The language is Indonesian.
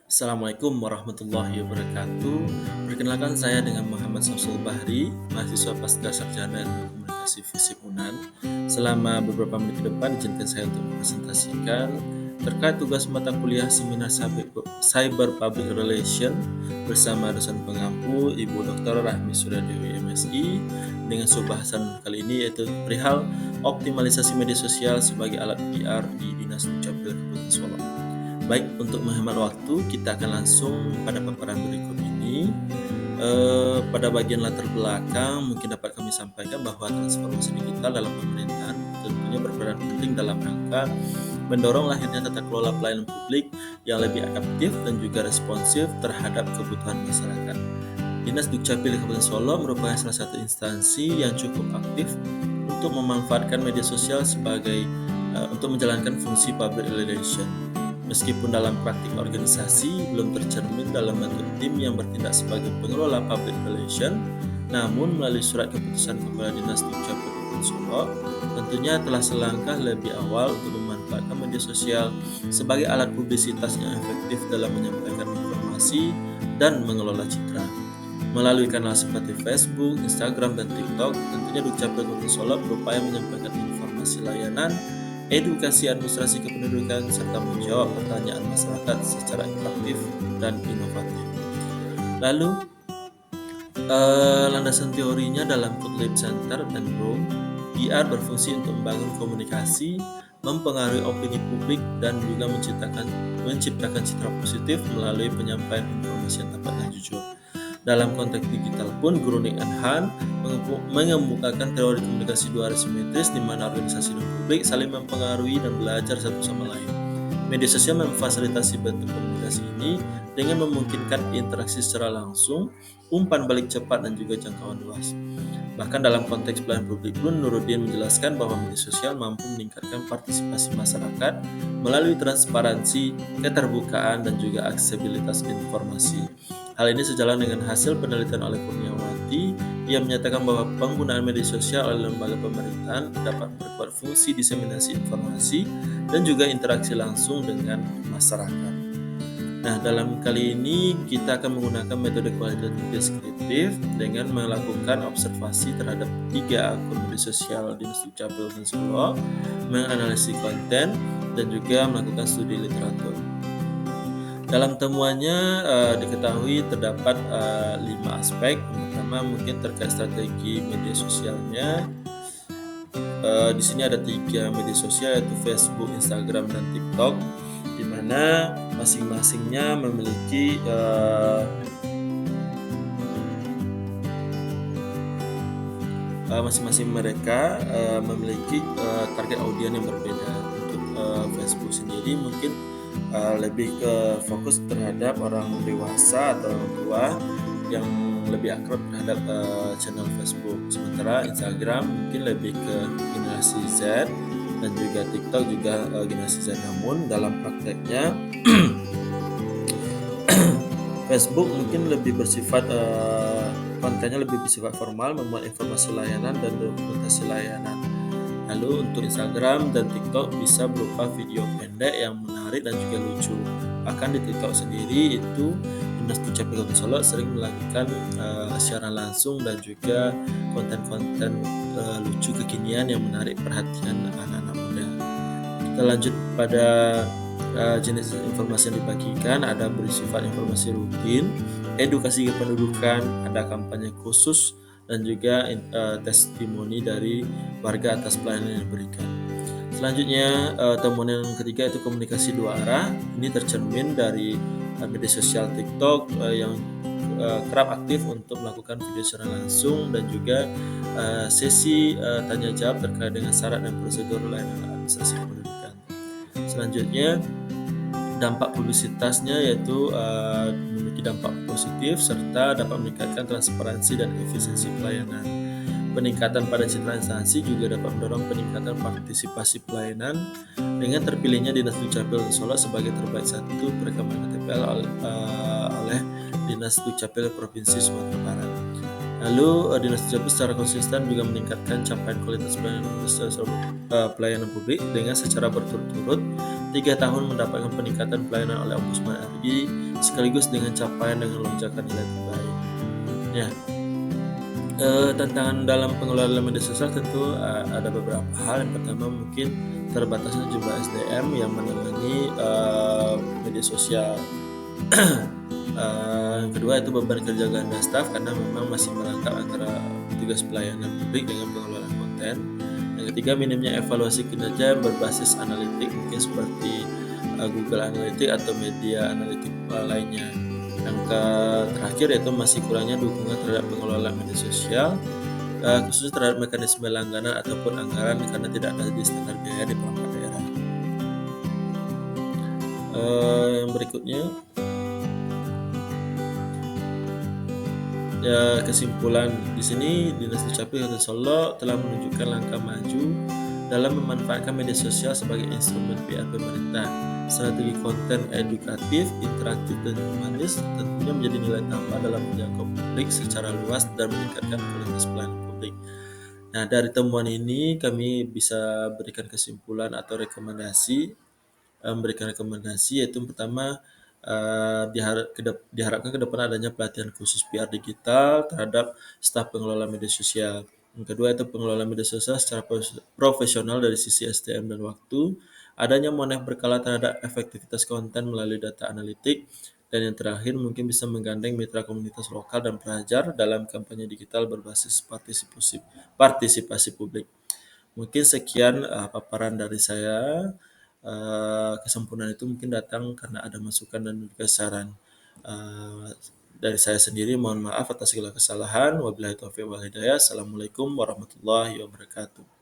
Assalamualaikum warahmatullahi wabarakatuh. Perkenalkan saya dengan Muhammad Samsul Bahri, mahasiswa pasca sarjana Ilmu Komunikasi Fisip UNAN. Selama beberapa menit ke depan, izinkan saya untuk mempresentasikan terkait tugas mata kuliah seminar Cyber Public Relation bersama dosen pengampu Ibu Dr. Rahmi Suryadewi MSI dengan bahasan kali ini yaitu perihal optimalisasi media sosial sebagai alat PR di Dinas Dukcapil Kabupaten Solo. Baik, untuk menghemat waktu, kita akan langsung pada paparan berikut ini. Pada bagian latar belakang, mungkin dapat kami sampaikan bahwa transformasi digital dalam pemerintahan tentunya berperan penting dalam rangka mendorong lahirnya tata kelola pelayanan publik yang lebih adaptif dan juga responsif terhadap kebutuhan masyarakat. Dinas Dukcapil Kabupaten Solo merupakan salah satu instansi yang cukup aktif untuk memanfaatkan media sosial sebagai untuk menjalankan fungsi public relation. Meskipun dalam praktik organisasi belum tercermin dalam bentuk tim yang bertindak sebagai pengelola public relation, namun melalui surat keputusan Kepala Dinas Dukcapil Kabupaten Solo, tentunya telah selangkah lebih awal untuk memanfaatkan media sosial sebagai alat publisitas yang efektif dalam menyampaikan informasi dan mengelola citra. Melalui kanal seperti Facebook, Instagram, dan TikTok, tentunya Dukcapil Kabupaten Solo berupaya menyampaikan informasi layanan, edukasi administrasi kependudukan, serta menjawab pertanyaan masyarakat secara interaktif dan inovatif. Lalu, landasan teorinya dalam Gottlieb Center dan Rome, PR berfungsi untuk membangun komunikasi, mempengaruhi opini publik, dan juga menciptakan citra positif melalui penyampaian informasi yang tepat dan jujur. Dalam konteks digital pun, Guru Nick and Han mengemukakan teori komunikasi dua asimetris di mana organisasi dan publik saling mempengaruhi dan belajar satu sama lain. Media sosial memfasilitasi bentuk komunikasi ini dengan memungkinkan interaksi secara langsung, umpan balik cepat, dan juga jangkauan luas. Bahkan dalam konteks pelayanan publik pun, Nuruddin menjelaskan bahwa media sosial mampu meningkatkan partisipasi masyarakat melalui transparansi, keterbukaan, dan juga aksesibilitas informasi. Hal ini sejalan dengan hasil penelitian oleh Kurniawati yang menyatakan bahwa penggunaan media sosial oleh lembaga pemerintahan dapat memperkuat fungsi diseminasi informasi dan juga interaksi langsung dengan masyarakat. Nah, dalam kali ini kita akan menggunakan metode kualitatif deskriptif dengan melakukan observasi terhadap 3 akun media sosial Dinas Dukcapil Kabupaten Solo, menganalisis konten, dan juga melakukan studi literatur. Dalam temuannya diketahui terdapat 5 aspek. Yang pertama mungkin terkait strategi media sosialnya. Di sini ada 3 media sosial yaitu Facebook, Instagram, dan TikTok, di mana masing-masingnya memiliki masing-masing mereka memiliki target audiens yang berbeda. Untuk Facebook sendiri mungkin lebih ke fokus terhadap orang dewasa atau orang tua yang lebih akrab terhadap channel Facebook. Sementara Instagram mungkin lebih ke generasi Z dan juga TikTok juga generasi Z. Namun dalam prakteknya Facebook mungkin lebih bersifat kontennya lebih bersifat formal, memuat informasi layanan dan dokumentasi layanan. Lalu untuk Instagram dan TikTok bisa berupa video pendek yang menarik dan juga lucu. Bahkan di TikTok sendiri itu Dinas Dukcapil Kabupaten Solo sering melakukan siaran langsung dan juga konten-konten lucu kekinian yang menarik perhatian anak-anak muda. Kita lanjut pada jenis informasi yang dibagikan. Ada bersifat informasi rutin, edukasi kependudukan, ada kampanye khusus, dan juga testimoni dari warga atas pelayanan yang diberikan. Selanjutnya, temuan yang ketiga itu komunikasi 2 arah. Ini tercermin dari media sosial TikTok yang kerap aktif untuk melakukan video secara langsung dan juga sesi tanya jawab terkait dengan syarat dan prosedur layanan administrasi kependudukan. Selanjutnya, dampak publisitasnya yaitu memiliki dampak positif serta dapat meningkatkan transparansi dan efisiensi pelayanan. Peningkatan pada citra instansi juga dapat mendorong peningkatan partisipasi pelayanan dengan terpilihnya Dinas Dukcapil Solo sebagai terbaik 1 perekaman KTPL oleh Dinas Dukcapil Provinsi Sumatera Barat. Lalu Dinas Dukcapil secara konsisten juga meningkatkan capaian kualitas pelayanan publik dengan secara berturut-turut 3 tahun mendapatkan peningkatan pelayanan oleh Ombudsman RI sekaligus dengan capaian dengan lonjakan nilai terbaik. Ya, tantangan dalam pengelolaan media sosial tentu ada beberapa hal. Yang pertama mungkin terbatasnya jumlah SDM yang menangani media sosial. Yang kedua itu beban kerja ganda staf karena memang masih merangkap antara tugas pelayanan publik dengan pengelolaan konten. Yang ketiga minimnya evaluasi kinerja berbasis analitik mungkin seperti Google Analytics atau media analitik lainnya. Yang terakhir yaitu masih kurangnya dukungan terhadap pengelolaan media sosial khususnya terhadap mekanisme langganan ataupun anggaran karena tidak ada di standar biaya di perangkat daerah. Yang berikutnya ya, kesimpulan di sini Dinas Dukcapil Kota Solo telah menunjukkan langkah maju dalam memanfaatkan media sosial sebagai instrumen PR pemerintah. Strategi konten edukatif, interaktif, dan humanis tentunya menjadi nilai tambah dalam menjangkau publik secara luas dan meningkatkan kualitas pelayanan publik. Nah, dari temuan ini kami bisa berikan kesimpulan atau rekomendasi, memberikan rekomendasi yaitu pertama diharapkan ke depan adanya pelatihan khusus PR digital terhadap staf pengelola media sosial. Yang kedua itu pengelola media sosial secara profesional dari sisi SDM dan waktu, adanya monitor berkala terhadap efektivitas konten melalui data analitik, dan yang terakhir mungkin bisa menggandeng mitra komunitas lokal dan pelajar dalam kampanye digital berbasis partisipasi publik. Mungkin sekian paparan dari saya. Kesempurnaan itu mungkin datang karena ada masukan dan juga saran. Dari saya sendiri mohon maaf atas segala kesalahan. Wabillahi taufiq wal hidayah. Assalamualaikum warahmatullahi wabarakatuh.